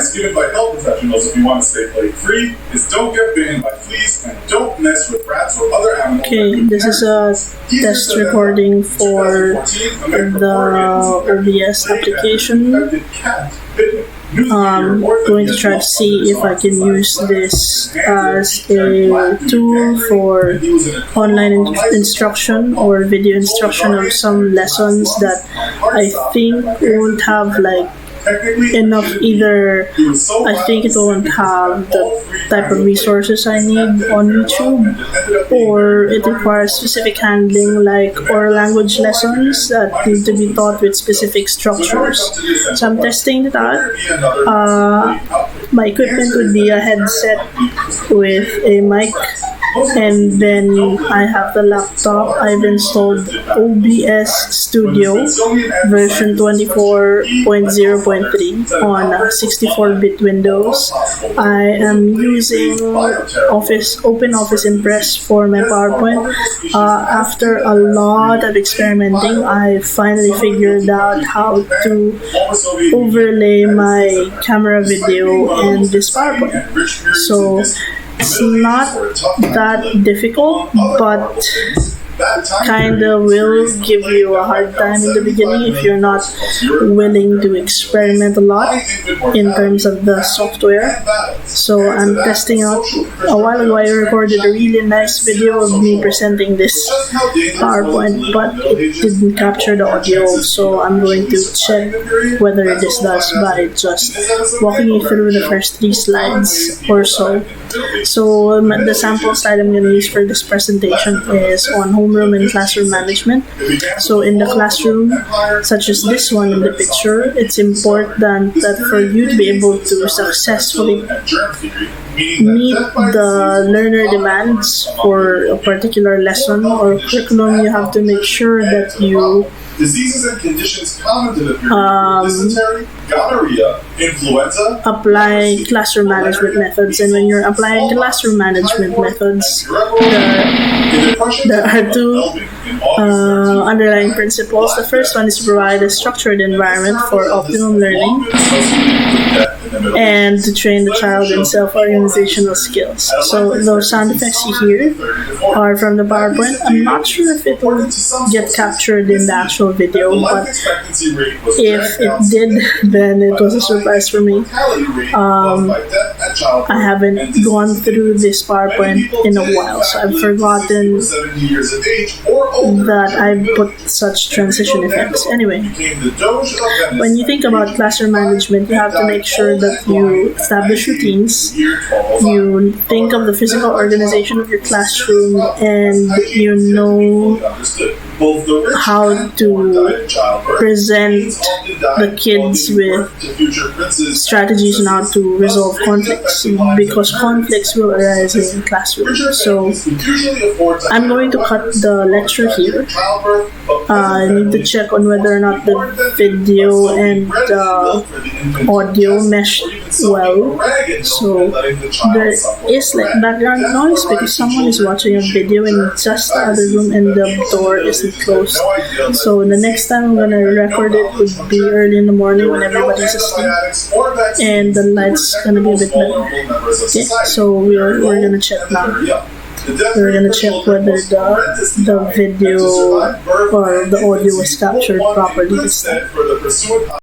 advice given by health professionals if you want to stay plague-free is don't get bitten by fleas and don't mess with rats or other animals. Okay, this is a test recording for the OBS application. I'm going to try to see if I can use this as a tool for online instruction or video instruction of some lessons that I think won't have like enough either. I think it won't have the type of resources I need on YouTube, or it requires specific handling like oral language lessons that need to be taught with specific structures. So I'm testing that out. My equipment would be a headset with a mic, and then I have the laptop. I've installed OBS Studio version 24.0.3 on 64-bit Windows. I am using OpenOffice Impress for my PowerPoint. After a lot of experimenting, I finally figured out how to overlay my camera video in this PowerPoint. So it's not that difficult, but kinda will give you a hard time in the beginning if you're not willing to experiment a lot in terms of the software. So I'm testing out. A while ago I recorded a really nice video of me presenting this PowerPoint, but it didn't capture the audio, so I'm going to check whether this does by just walking you through the first 3 slides or so. So the sample slide I'm going to use for this presentation is on homeroom and classroom management. So in the classroom, such as this one in the picture, it's important that for you to be able to successfully meet the learner demands for a particular lesson or curriculum, you have to make sure that you diseases and conditions common to the period, dysentery, gonorrhea, influenza, apply classroom management methods. And when you're applying classroom management methods, there are 2 underlying principles. The first one is to provide a structured environment for optimum learning and to train the child in self-organizational skills. So those sound effects you hear are from the PowerPoint. I'm not sure if it will get captured in the actual video, but if it did, then it was a surprise for me. I haven't gone through this PowerPoint in a while, so I've forgotten that I put such transition effects. Anyway, when you think about classroom management, you have to make sure that you establish routines, you think of the physical organization of your classroom, and you know how to present the kids with strategies on how to resolve conflicts, because conflicts will arise in classrooms. So I'm going to cut the lecture here. I need to check on whether or not the video and the audio meshed well. So there is like background noise because someone is watching a video in just the other room and the door isn't closed. So the next time I'm gonna record it would be early in the morning when everybody's asleep and the light's gonna be a bit better. Okay, so we're gonna check now. We're gonna check whether the video or the audio was captured properly this time.